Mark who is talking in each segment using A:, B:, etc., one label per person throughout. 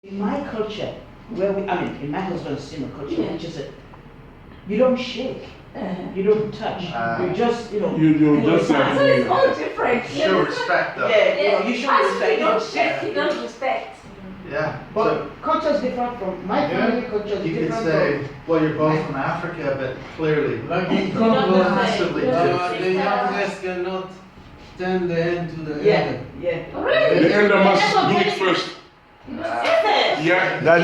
A: In my culture, in my husband's culture, which is you don't shake, you don't touch, you just,
B: you just
C: So it's all different.
D: Show respect though.
A: yeah, you show respect.
C: You don't shake, you don't respect.
D: Yeah.
A: But culture is different from my family. Culture is
D: You could
A: different
D: say, well, you're both from Africa, but clearly,
B: like in
C: Congo,
D: massively
C: you don't
D: different.
B: the youngest cannot turn the end to the
A: from. Yeah,
B: elder.
A: yeah.
C: Really?
E: The elder must do it first. Yeah.
F: That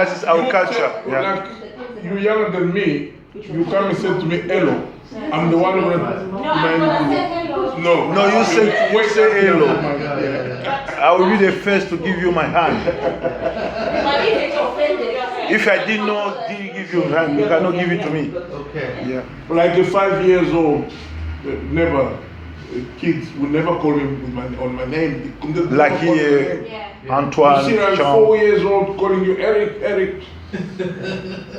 F: is our culture. Yeah.
E: Like you younger than me, you come and say to me hello. I'm the one who
C: No, I'm gonna say hello.
E: No.
F: No, you say hello.
E: Oh my God, yeah.
F: I will be the first to give you my hand.
C: But if it's offended,
F: If I didn't give you a hand, you cannot give it to me.
D: Okay.
F: Yeah.
E: Like a 5 years old, never kids will never call me with on my name.
F: Like here,
C: yeah.
F: Antoine,
E: You see, like
F: Jean.
E: 4 years old calling you Eric.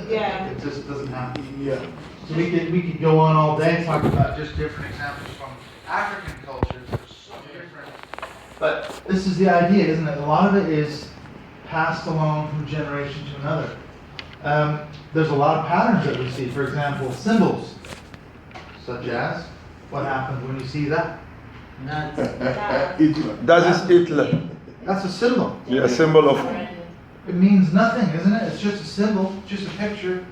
C: Yeah.
D: It just doesn't happen.
E: Yeah.
D: So we could go on all day talking about just different examples from African cultures. They're so different. But this is the idea, isn't it? A lot of it is passed along from generation to another. There's a lot of patterns that we see. For example, symbols, such as what happens when you see that.
E: Hitler.
F: That is Hitler.
D: That's a symbol.
F: Yeah, a symbol of.
D: It means nothing, isn't it? It's just a symbol, just a picture.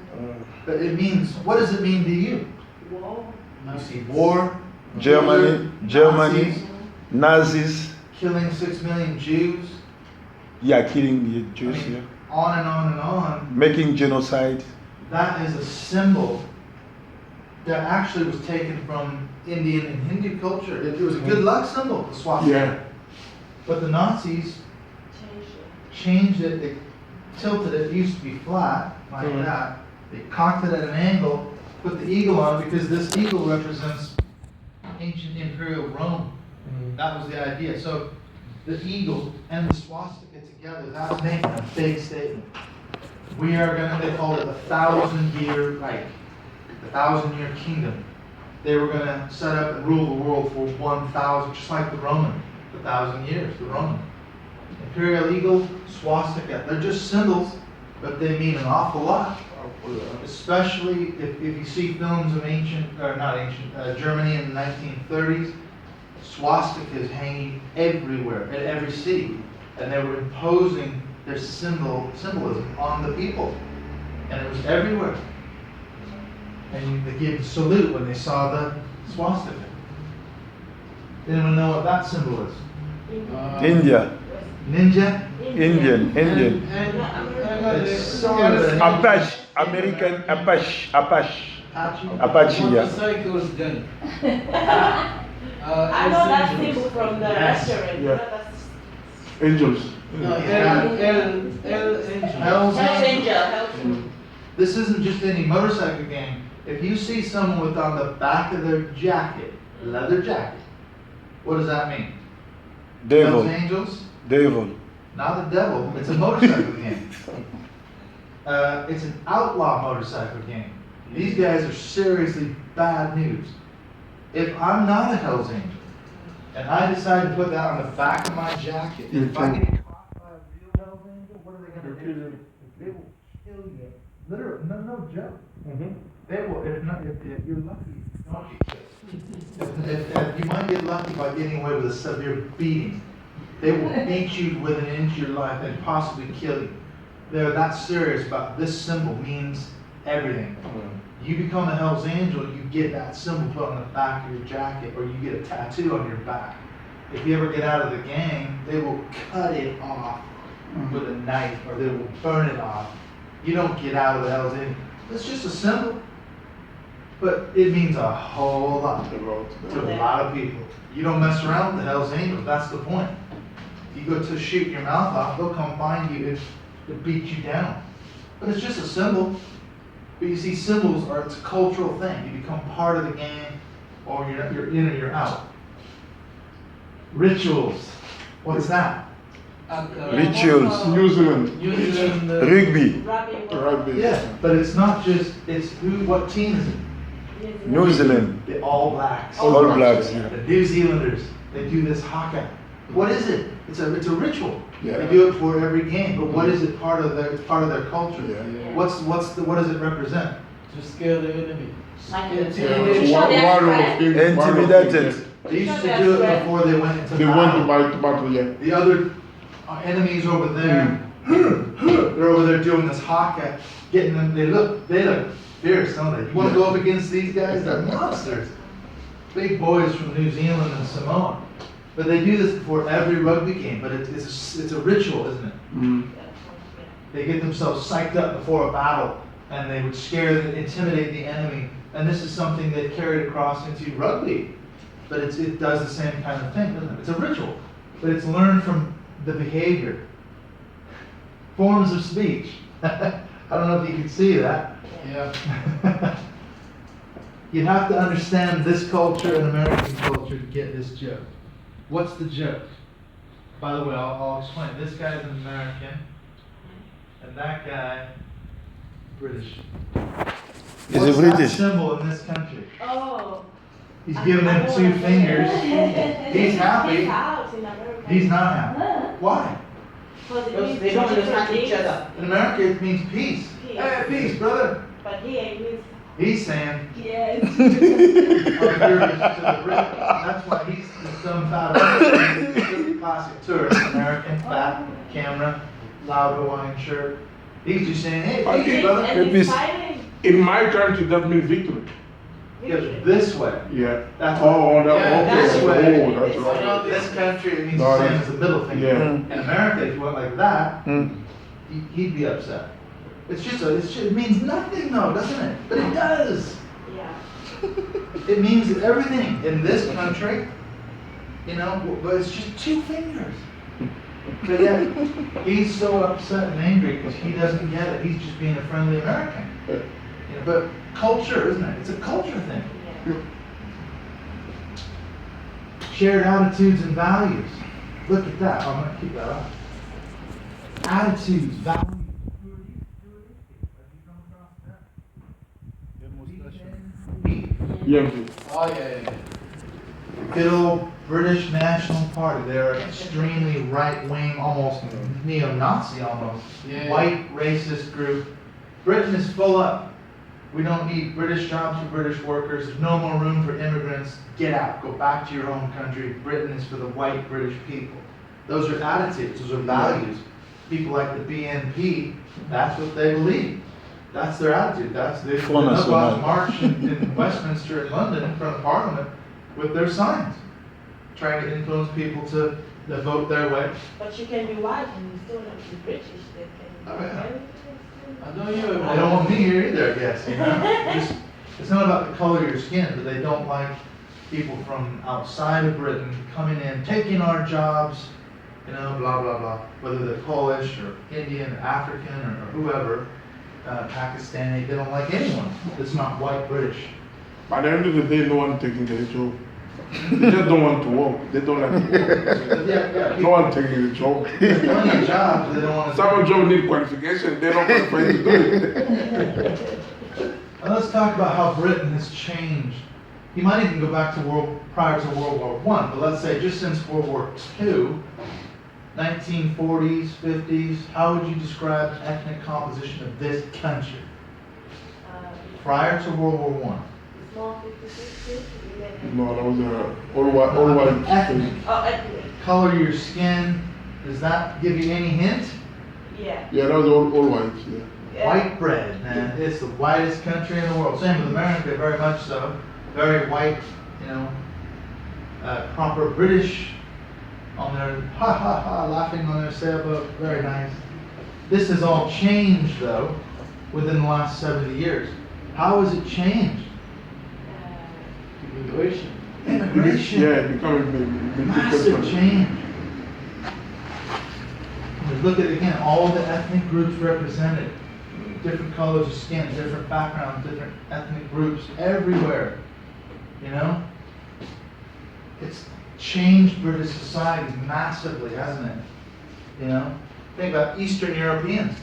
D: But it means, what does it mean to you? You see war,
F: Germany,
D: Nazis,
F: Nazis.
D: killing 6 million Jews,
F: Yeah, killing the Jews. Yeah.
D: on and on and on.
F: Making genocide.
D: That is a symbol that actually was taken from Indian and Hindu culture. It was a good luck symbol, the swastika.
E: Yeah.
D: But the Nazis changed it, they tilted it. It used to be flat, like that. They cocked it at an angle, put the eagle on it because this eagle represents ancient imperial Rome. That was the idea. So the eagle and the swastika together, that's making a big statement. We are going to, they called it the 1,000-year Reich, the 1,000-year kingdom. They were going to set up and rule the world for 1,000, just like the Roman, the 1,000 years, the Roman. Imperial eagle, swastika, they're just symbols, but they mean an awful lot. Especially if you see films of Germany in the 1930s, swastika is hanging everywhere, in every city. And they were imposing their symbolism on the people. And it was everywhere. And they gave the salute when they saw the swastika. Anyone know what that symbol is?
F: India.
D: Ninja?
F: Indian.
D: It's sort of an
F: Apache. American Apache. Apache, yeah.
B: Motorcycles gun.
C: I know that symbol from the
D: Yes.
C: restaurant.
E: Yeah. Angels.
B: No,
D: Hell's
C: Hell's
D: Angel.
C: Angel.
D: This isn't just any motorcycle game. If you see someone with on the back of their jacket, leather jacket, what does that mean?
F: Devil.
D: Hell's Angels?
F: Devil.
D: Not the devil, it's a motorcycle game. It's an outlaw motorcycle game. These guys are seriously bad news. If I'm not a Hell's Angel, and I decide to put that on the back of my jacket, if I get caught by a real Hell's Angel, what are they going to do? They will kill you. Literally, no joke. They will, if you're lucky, don't get killed. If you might get lucky by getting away with a severe beating. They will beat you within an inch of your life and possibly kill you. They're that serious about this symbol means everything. You become a Hell's Angel, you get that symbol put on the back of your jacket, or you get a tattoo on your back. If you ever get out of the gang, they will cut it off with a knife, or they will burn it off. You don't get out of the Hell's Angel. It's just a symbol, but it means a whole lot to a lot of people. You don't mess around with the Hell's Angels, that's the point. You go to shoot your mouth off, they'll come find you to beat you down. But it's just a symbol. But you see, symbols it's a cultural thing. You become part of the gang, or you're in or you're out. Rituals. What's that?
F: Rituals.
E: New Zealand.
F: Rugby.
E: Rugby.
D: Yeah, but it's not just, it's what team is it?
F: New Zealand.
D: The All Blacks.
F: All Blacks. Yeah.
D: The New Zealanders, they do this haka. What is it? It's a ritual.
E: Yeah.
D: They do it for every game, but what is it part of their, it's part of their culture?
E: Yeah.
D: What does it represent?
B: To scare the enemy.
C: To show
E: One
C: their
E: of
C: strength.
E: things- one of
F: Intimidated.
E: things,
D: They used to do it before they went into
E: They went to
D: battle.
E: battle, yeah.
D: The other enemies over there, they're over there doing this haka, getting them, they look fierce, don't they? You wanna go up against these guys? They're monsters. Big boys from New Zealand and Samoa. But they do this before every rugby game, but it's a ritual, isn't it?
E: Mm.
D: They get themselves psyched up before a battle, and they would scare and intimidate the enemy. And this is something they carried across into rugby. But it does the same kind of thing, doesn't it? It's a ritual, but it's learned from the behavior. Forms of speech. I don't know if you can see that.
B: Yeah.
D: You have to understand this culture and American culture to get this joke. What's the joke? By the way, I'll explain. This guy's an American, and that guy, British.
F: Is
D: What's
F: it
D: that
F: British?
D: symbol in this country?
C: Oh.
D: He's giving him 2 fingers. He's happy.
C: He's out in America.
D: He's not happy. Why?
C: Because it
A: Because
C: means
A: they don't
C: two different
A: understand each
C: things.
A: other.
D: In America, it means peace.
C: Peace.
D: Hey, peace, brother.
C: But here it means
D: He's saying,
C: yes.
D: I'm here to the Brit. That's why he's this dumb fat. He's a classic tourist, American, fat, camera, loud Hawaiian shirt. He's just saying, hey,
E: Okay.
D: peace, brother.
C: And
F: Peace.
C: he's smiling.
E: In my country, that means victory.
D: He goes this way.
E: Yeah.
D: That's
E: Oh, that,
B: Yeah,
E: okay.
D: this way.
E: Oh, that's right.
D: This country, it means
E: No,
D: the same
E: that's-
D: as the middle finger.
E: Yeah.
D: In America, if you went like that,
F: Mm.
D: he'd be upset. It means nothing though, doesn't it? But it does.
C: Yeah.
D: It means everything in this country, but it's just 2 fingers. But yet, he's so upset and angry because he doesn't get it. He's just being a friendly American. But culture, isn't it? It's a culture thing.
C: Yeah.
D: Shared attitudes and values. Look at that. I'm going to keep that up. Attitudes, values. Who are these people? Have you come across that?
E: Yeah.
B: Oh, yeah.
D: Good old British National Party. They're extremely right-wing, almost neo-Nazi almost.
B: Yeah.
D: White racist group. Britain is full up. We don't need British jobs for British workers. There's no more room for immigrants. Get out. Go back to your home country. Britain is for the white British people. Those are attitudes. Those are values. People like the BNP, that's what they believe. That's their attitude. They go out march in Westminster in London in front of Parliament with their signs, trying to influence people to vote their way.
C: But you can be white and you still not be British. They can
D: Oh, yeah.
B: I know you.
D: They don't want me here either, I guess. It's not about the color of your skin, but they don't like people from outside of Britain coming in, taking our jobs, blah, blah, blah. Whether they're Polish or Indian or African or whoever, Pakistani, they don't like anyone that's not white British.
E: By the end of the day, no one taking the job. They just don't want to work. They don't like to work.
D: Yeah,
E: No one taking the job.
D: There's plenty of jobs they don't want to
E: Some jobs need qualification. They're not qualified to do it.
D: And let's talk about how Britain has changed. You might even go back to prior to World War I, but let's say just since World War II, 1940s, 50s, how would you describe the ethnic composition of this country prior to World War I?
C: Small 56.
E: No, that was all white.
D: Ethnic.
C: Oh, ethnic.
D: Color of your skin, does that give you any hint?
C: Yeah.
E: Yeah, that was all white. Yeah.
C: Yeah.
D: White bread, man. It's the whitest country in the world. Same with America, very much so. Very white, proper British on their laughing on their sailboat. Very nice. This has all changed though within the last 70 years. How has it changed?
B: Immigration.
D: Immigration.
E: Yeah, becoming a big
D: Massive
E: person.
D: change. And look at again, all the ethnic groups represented. Different colors of skin, different backgrounds, different ethnic groups everywhere. It's changed British society massively, hasn't it? Think about Eastern Europeans,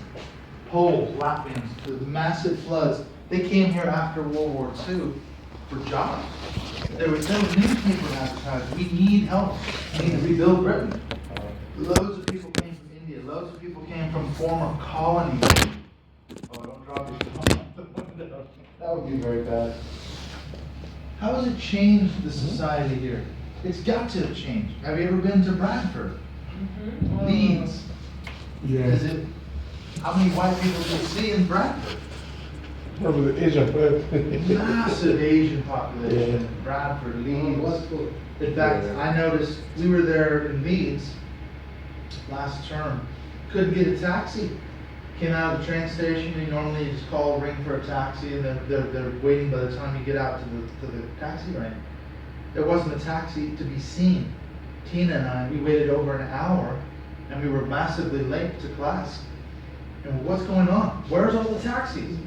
D: Poles, Latvians, the massive floods. They came here after World War II for jobs. There was no newspaper advertising, we need help, we need to rebuild Britain. Loads of people came from India, loads of people came from former colonies. Oh, don't drop your phone out the window. That would be very bad. How has it changed the society here? It's got to have changed. Have you ever been to Bradford? Leeds? Is it, how many white people do you see in Bradford?
E: Probably the Asian.
D: Massive Asian population, Bradford, Leeds. In fact, I noticed, we were there in Leeds last term, couldn't get a taxi. Came out of the train station, and normally you just call, ring for a taxi, and they're waiting by the time you get out to the taxi rank. There wasn't a taxi to be seen. Tina and I, we waited over an hour, and we were massively late to class. And what's going on? Where's all the taxis?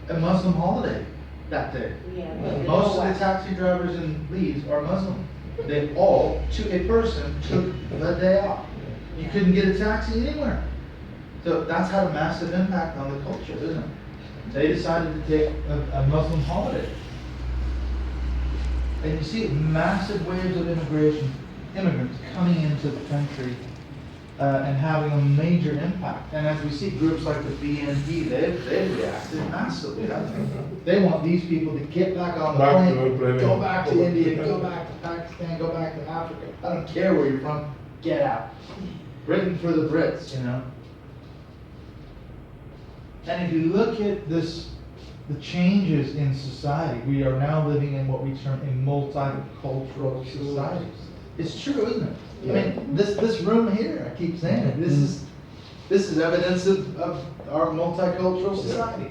D: A Muslim holiday that day.
C: Yeah, but they
D: Most
C: don't
D: of the taxi drivers in Leeds are Muslim. They all, to a person, took the day off. You couldn't get a taxi anywhere. So that's had a massive impact on the culture, isn't it? They decided to take a Muslim holiday. And you see massive waves of immigrants coming into the country and having a major impact. And as we see groups like the BNP, they've reacted massively. They want these people to get back on the plane, go back to India, go back to Pakistan, go back to Africa. I don't care where you're from, get out. Britain for the Brits, you know. And if you look at this, the changes in society, we are now living in what we term a multicultural society. It's true, isn't it? I mean, this room here, I keep saying it, this is evidence of our multicultural society.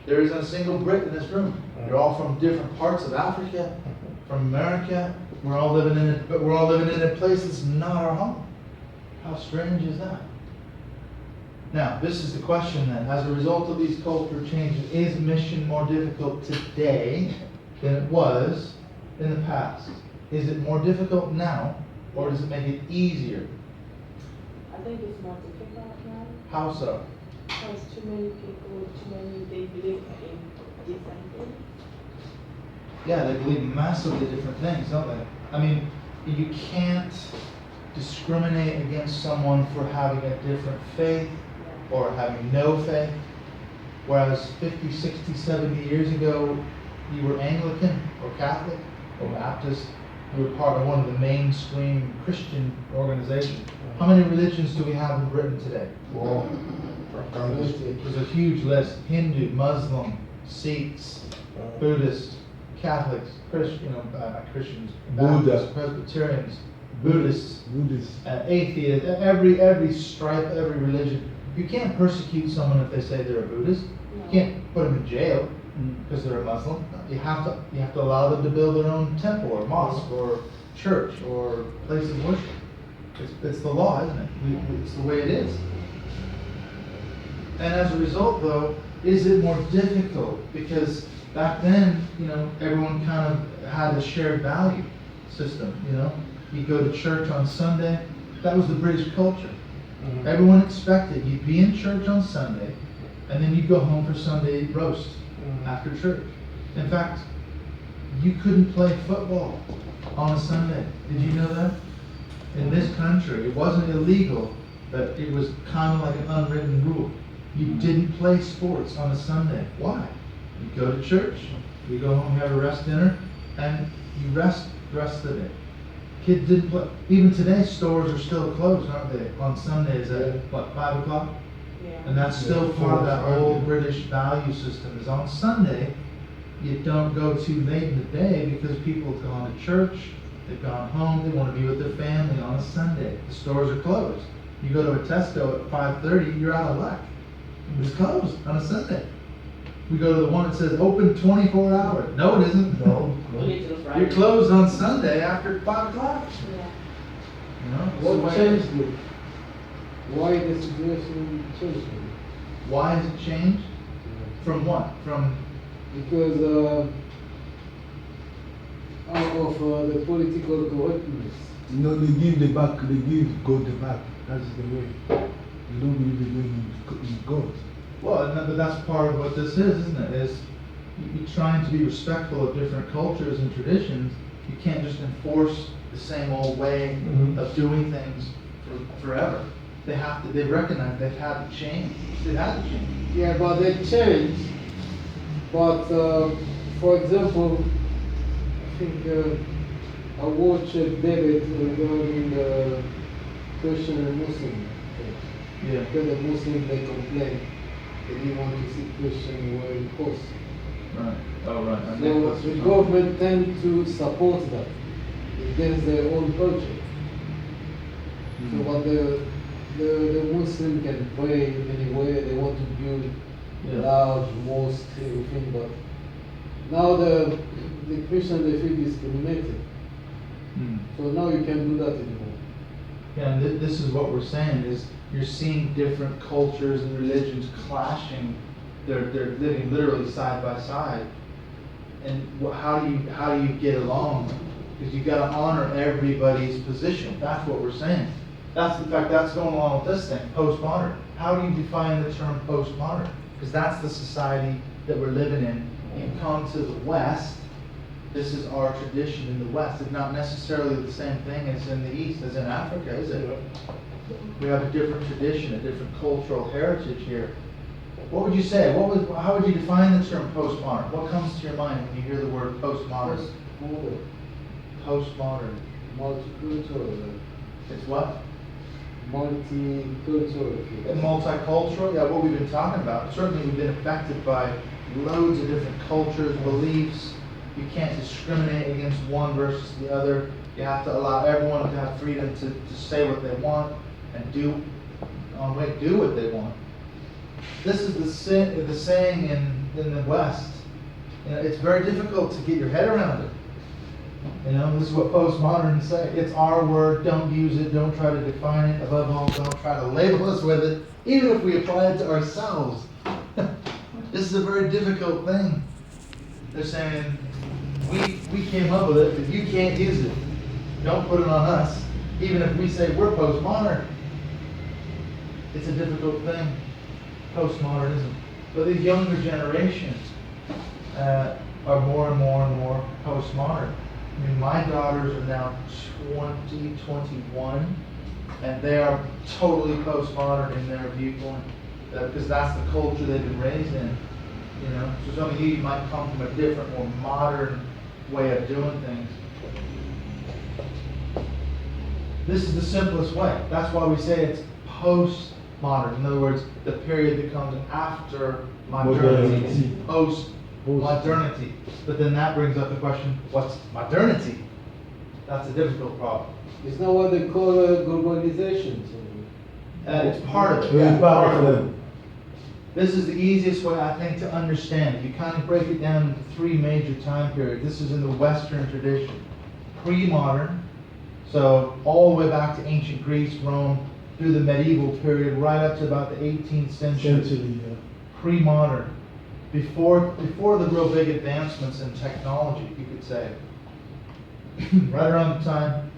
D: There isn't a single Brit in this room. You're all from different parts of Africa, from America. We're all living in a place that's not our home. How strange is that? Now, this is the question then. As a result of these cultural changes, is mission more difficult today than it was in the past? Is it more difficult now, or does it make it easier?
C: I think it's more difficult now,
D: How so?
C: because too many people, they believe in different things.
D: Yeah, they believe massively different things, don't they? I mean, you can't discriminate against someone for having a different faith or having no faith. Whereas 50, 60, 70 years ago, you were Anglican or Catholic or Baptist, you were part of one of the mainstream Christian organizations. How many religions do we have in Britain today?
E: Well,
D: There's a huge list: Hindu, Muslim, Sikhs, Buddhists, Catholics, Christians, Baptists, Presbyterians, Buddhists, atheists, every stripe, every religion. You can't persecute someone if they say they're a Buddhist. You can't put them in jail because they're a Muslim. You have to allow them to build their own temple or mosque or church or place of worship. It's the law, isn't it? It's the way it is. And as a result, though, is it more difficult? Because back then, everyone kind of had a shared value system, You go to church on Sunday. That was the British culture. Everyone expected you'd be in church on Sunday, and then you'd go home for Sunday roast after church. In fact, you couldn't play football on a Sunday. Did you know that? In this country, it wasn't illegal, but it was kind of like an unwritten rule. You didn't play sports on a Sunday. Why? You go to church, you go home, you have a rest dinner, and you rest the rest of the day. Kids didn't play. Even today, stores are still closed, aren't they? On Sundays at, 5 o'clock?
C: Yeah.
D: And that's still part of that old British value system, is on Sunday, you don't go too late in the day because people have gone to church, they've gone home, they want to be with their family on a Sunday. The stores are closed. You go to a Tesco at 5:30, you're out of luck. It's closed on a Sunday. We go to the one that says open 24 hours. No, it isn't. No.
C: Only till Friday.
D: You're closed on Sunday after 5 o'clock.
C: Yeah.
B: What changed it? Why the situation changed?
D: Why has it changed? From what? From
B: Because out of the political correctness.
G: They give the back, they give God the back. That's the way. You don't believe in God.
D: Well, but that's part of what this is, isn't it? Is you're trying to be respectful of different cultures and traditions. You can't just enforce the same old way of doing things forever. They recognize they've had to change. They've had to change.
B: Yeah, but they change. But for example, I think I watched a debate regarding Christian and Muslim.
D: Yeah.
B: Because the Muslim they complain they didn't want to see Christian wearing clothes.
D: Right. Oh, right. And
B: So
D: Nicholas
B: the
D: was-
B: government tend to support that against their own culture. So what the Muslim can pray anywhere they want to build
D: Yeah.
B: large mosque, everything, but now the Christian they feel discriminated.
D: Hmm.
B: So now you can't do that anymore.
D: Yeah, and this is what we're saying is you're seeing different cultures and religions clashing. They're living literally side by side. And how do you get along? Because you got to honor everybody's position. That's what we're saying. That's that's going along with this thing, postmodern. How do you define the term postmodern? Because that's the society that we're living in. You come to the West. This is our tradition in the West. It's not necessarily the same thing as in the East, as in Africa, is it? We have a different tradition, a different cultural heritage here. What would you say? How would you define the term postmodern? What comes to your mind when you hear the word postmodern?
B: Postmodern,
D: Postmodern.
B: multicultural,
D: It's what?
B: multicultural.
D: And multicultural, yeah, what we've been talking about. Certainly we've been affected by loads of different cultures, beliefs. You can't discriminate against one versus the other. You have to allow everyone to have freedom to say what they want and do what they want. This is the saying in the West. You know, it's very difficult to get your head around it. You know, this is what postmoderns say. It's our word, don't use it, don't try to define it. Above all, don't try to label us with it, even if we apply it to ourselves. This is a very difficult thing. They're saying, we came up with it, but you can't use it. Don't put it on us. Even if we say we're postmodern. It's a difficult thing, postmodernism. But the younger generation are more and more and more postmodern. I mean, my daughters are now 20, 21, and they are totally postmodern in their viewpoint, because that's the culture they've been raised in. You know, so some of you might come from a different, more modern way of doing things. This is the simplest way. That's why we say it's postmodern. In other words, the period that comes after modernity, post-modernity. But then that brings up the question, what's modernity? That's a difficult problem.
B: It's not what they call globalization.
D: It's part of it.
G: Very
D: Yeah, part of it.
G: powerful.
D: This is the easiest way, I think, to understand it. You kind of break it down into three major time periods. This is in the Western tradition. Pre-modern, so all the way back to ancient Greece, Rome, through the medieval period, right up to about the 18th century.
G: Yeah.
D: Pre-modern. Before the real big advancements in technology, you could say. Right around the time,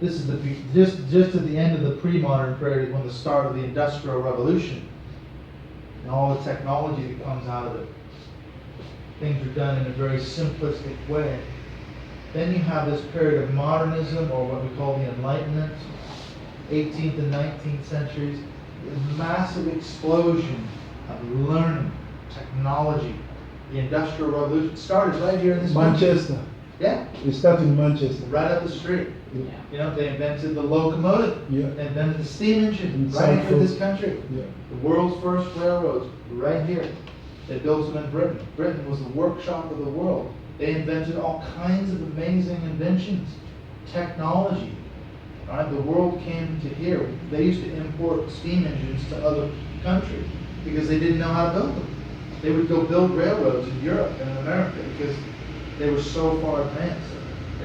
D: this is just at the end of the pre-modern period when the start of the Industrial Revolution and all the technology that comes out of it. Things are done in a very simplistic way. Then you have this period of modernism, or what we call the Enlightenment, 18th and 19th centuries, a massive explosion of learning, technology. The Industrial Revolution started right here in this country.
G: Manchester.
D: Yeah,
G: It started in Manchester.
D: right up the street.
G: Yeah.
D: You know, they invented the locomotive.
G: Yeah.
D: They invented the steam engine
G: In
D: right here in this
G: South
D: country.
G: Yeah.
D: The world's first railroads, right here. They built them in Britain. Britain was the workshop of the world. They invented all kinds of amazing inventions, technology. Right? The world came to here. They used to import steam engines to other countries because they didn't know how to build them. They would go build railroads in Europe and in America because they were so far advanced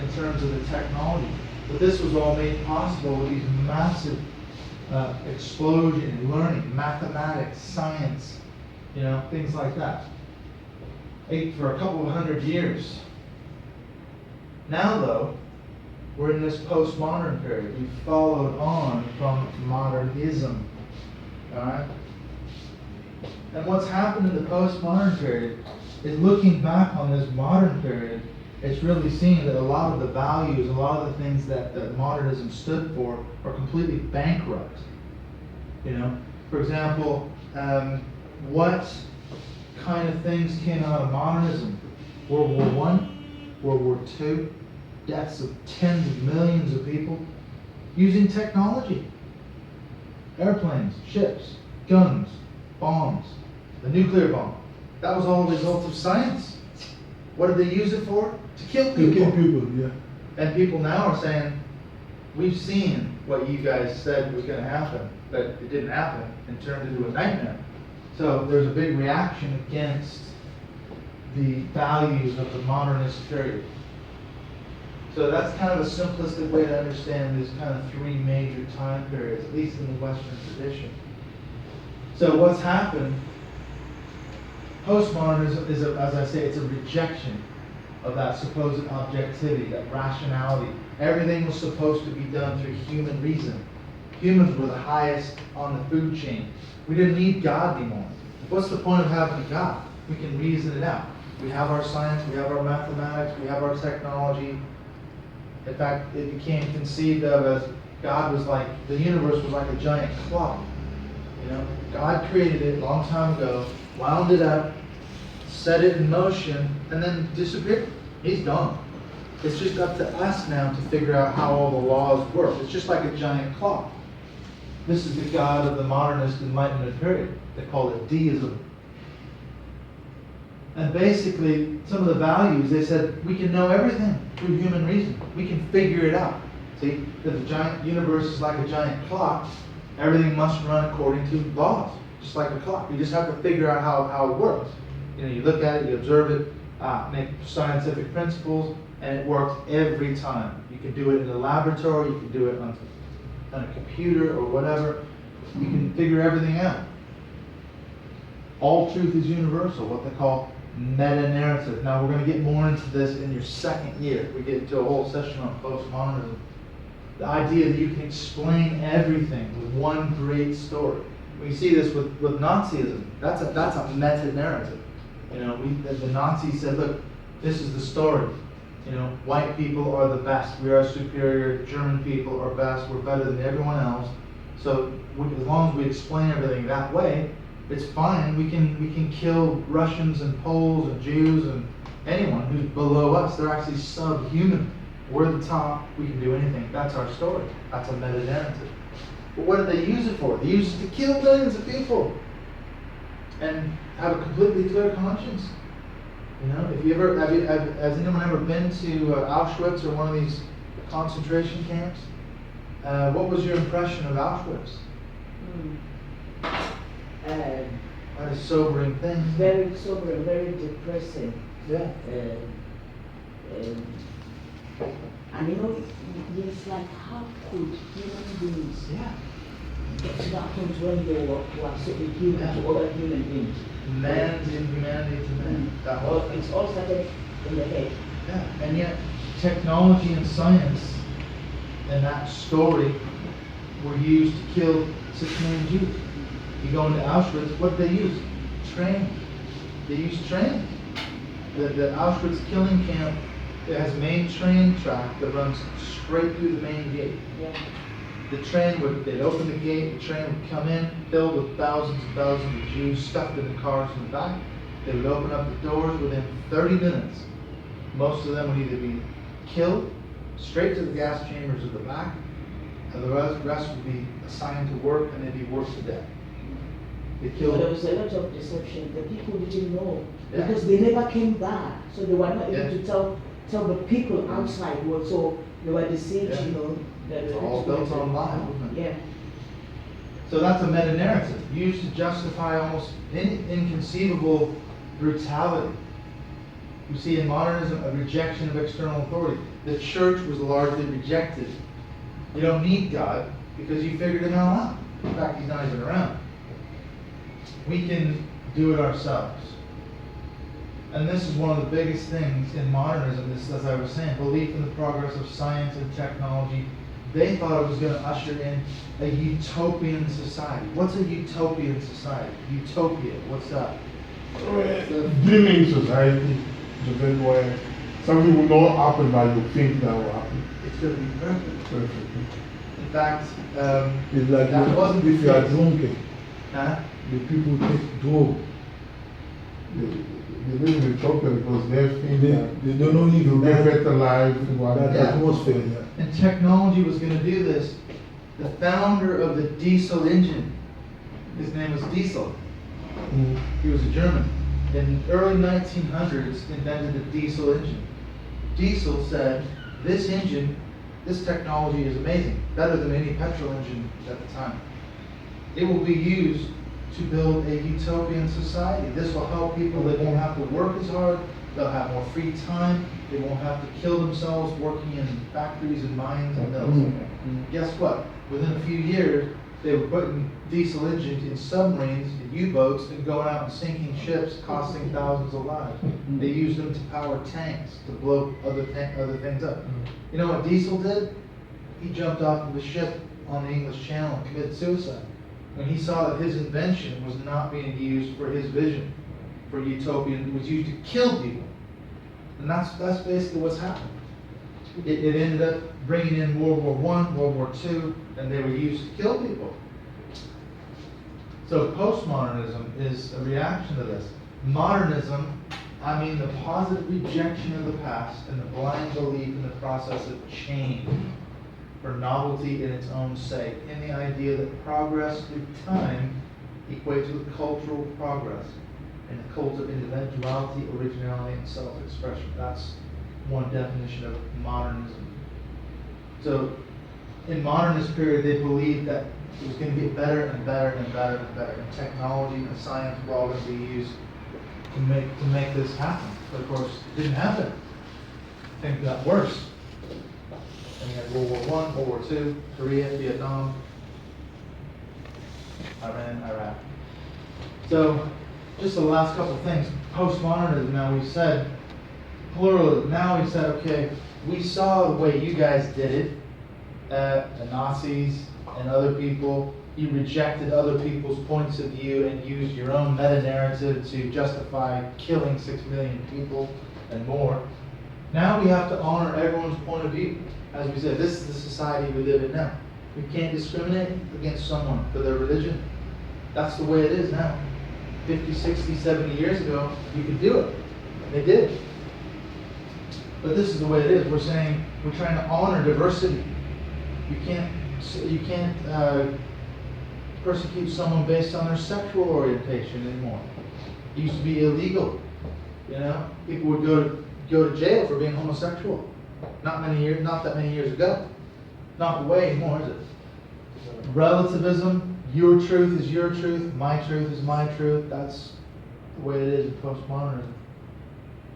D: in terms of the technology. But this was all made possible with these massive explosion in learning, mathematics, science, you know, things like that. For a couple of 100 years. Now though, we're in this postmodern period. We've followed on from modernism. Alright? And what's happened in the postmodern period is looking back on this modern period, it's really seeing that a lot of the values, a lot of the things that modernism stood for are completely bankrupt. You know, for example, what kind of things came out of modernism? World War I, World War II, deaths of tens of millions of people using technology. Airplanes, ships, guns, bombs, the nuclear bomb. That was all a result of science. What did they use it for? To kill
G: To
D: people.
G: kill people, yeah.
D: And people now are saying, we've seen what you guys said was going to happen, but it didn't happen and turned into a nightmare. So there's a big reaction against the values of the modernist period. So that's kind of a simplistic way to understand these kind of three major time periods, at least in the Western tradition. So what's happened, postmodernism is, as I say, it's a rejection of that supposed objectivity, that rationality. Everything was supposed to be done through human reason. Humans were the highest on the food chain. We didn't need God anymore. What's the point of having a God? We can reason it out. We have our science, we have our mathematics, we have our technology. In fact, it became conceived of as God was like, the universe was like a giant clock. You know, God created it a long time ago, wound it up, set it in motion, and then disappeared. He's gone. It's just up to us now to figure out how all the laws work. It's just like a giant clock. This is the God of the modernist Enlightenment period. They call it deism. And basically, some of the values, they said, we can know everything through human reason. We can figure it out. See, if the giant universe is like a giant clock, everything must run according to laws, just like a clock. You just have to figure out how it works. You know, you look at it, you observe it, make scientific principles, and it works every time. You can do it in a laboratory, you can do it on a computer or whatever. You can figure everything out. All truth is universal, what they call meta-narrative. Now we're going to get more into this in your second year. We get into a whole session on postmodernism. The idea that you can explain everything with one great story. We see this with Nazism. That's a meta-narrative. You know, the Nazis said, look, this is the story. You know, white people are the best. We are superior. German people are best. We're better than everyone else. So as long as we explain everything that way, it's fine. We can kill Russians and Poles and Jews and anyone who's below us. They're actually subhuman. We're the top. We can do anything. That's our story. That's a meta-narrative. But what did they use it for? They used it to kill millions of people and have a completely clear conscience. You know, if you ever has anyone ever been to Auschwitz or one of these concentration camps? What was your impression of Auschwitz? Quite a sobering thing.
A: Very sobering, very depressing.
D: Yeah.
A: And you know, it's like, how could human beings get to that point when they were so inhuman to other human beings?
D: Man's inhumanity to man. That whole thing.
A: It's all started in the head.
D: Yeah. And yet, technology and science and that story were used to kill 6 million Jews. You go into Auschwitz, what did they use? Train. They used trains. The Auschwitz killing camp, it has a main train track that runs straight through the main gate.
A: Yeah.
D: The train they'd open the gate, the train would come in, filled with thousands and thousands of Jews stuffed in the cars in the back. They would open up the doors within 30 minutes. Most of them would either be killed, straight to the gas chambers at the back, and the rest would be assigned to work and they'd be worked to death. They
A: But
D: killed.
A: there was a lot of deception. The people didn't know
D: Yeah.
A: because they never came back, so they were not able
D: Yeah.
A: to tell the people outside what. So they were deceived.
D: Yeah.
A: You know. That
D: It's all built on lies, isn't it?
A: Yeah.
D: So that's a meta-narrative used to justify almost inconceivable brutality. You see in modernism a rejection of external authority. The church was largely rejected. You don't need God because you figured him all out. In fact, he's not even around. We can do it ourselves. And this is one of the biggest things in modernism, this, as I was saying, belief in the progress of science and technology. They thought it was going to usher in a utopian society. What's a utopian society? Utopia, what's that?
E: dreaming society, the thing where something will not happen that you think that will happen.
D: It's gonna be perfect.
E: Perfect.
D: In fact,
G: It's like
D: that wasn't
G: if you are
D: the
G: drunk,
D: huh?
G: the people take drug.
E: They live in trouble because they think
G: They,
E: that
G: they don't know if
E: you
G: that,
E: get better life.
G: that
D: Yeah.
G: atmosphere. Yeah.
D: And technology was going to do this. The founder of the diesel engine, his name was Diesel. He was a German. In the early 1900s, invented the diesel engine. Diesel said, this engine, this technology is amazing, better than any petrol engine at the time. It will be used to build a utopian society. This will help people. They won't have to work as hard. They'll have more free time. They won't have to kill themselves working in factories and mines and mills. Guess what? Within a few years, they were putting diesel engines in submarines, in U-boats, and going out and sinking ships, costing thousands of lives. They used them to power tanks to blow other things up. You know what Diesel did? He jumped off of the ship on the English Channel and committed suicide when he saw that his invention was not being used for his vision, for utopian. It was used to kill people, and that's basically what's happened. It ended up bringing in World War I, World War II, and they were used to kill people. So postmodernism is a reaction to this. Modernism, I mean the positive rejection of the past and the blind belief in the process of change for novelty in its own sake, and the idea that progress through time equates with cultural progress and the cult of individuality, originality, and self-expression. That's one definition of modernism. So in modernist period, they believed that it was going to get better and better and better and better, and technology and science were all going to be used to make this happen. But of course, it didn't happen. Things got worse. And we had World War I, World War II, Korea, Vietnam, Iran, Iraq. So, just the last couple of things. Postmodernism, now we said, pluralism. Now we said, okay, we saw the way you guys did it, the Nazis and other people. You rejected other people's points of view and used your own meta-narrative to justify killing 6 million people and more. Now we have to honor everyone's point of view. As we said, this is the society we live in now. We can't discriminate against someone for their religion. That's the way it is now. 50, 60, 70 years ago, you could do it. They did. But this is the way it is. We're saying we're trying to honor diversity. You can't persecute someone based on their sexual orientation anymore. It used to be illegal. You know, people would go to jail for being homosexual. Not that many years ago. Not the way anymore, is it? Relativism, your truth is your truth, my truth is my truth. That's the way it is in postmodernism.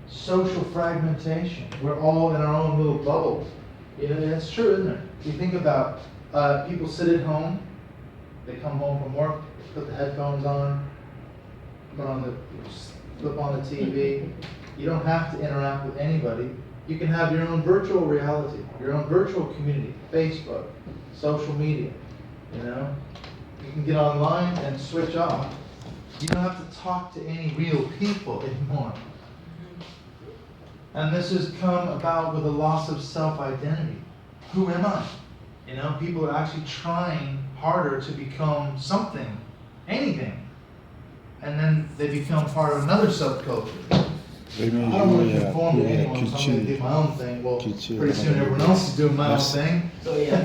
D: Social fragmentation. We're all in our own little bubble. You know, that's true, isn't it? You think about people sit at home, they come home from work, put the headphones on, flip on the TV. You don't have to interact with anybody. You can have your own virtual reality, your own virtual community, Facebook, social media, you know. You can get online and switch off. You don't have to talk to any real people anymore. And this has come about with a loss of self-identity. Who am I? You know, people are actually trying harder to become something, anything. And then they become part of another subculture. I don't want to conform to anyone, so I'm going to do my own thing. Well, pretty soon everyone else is doing my own thing. So yeah.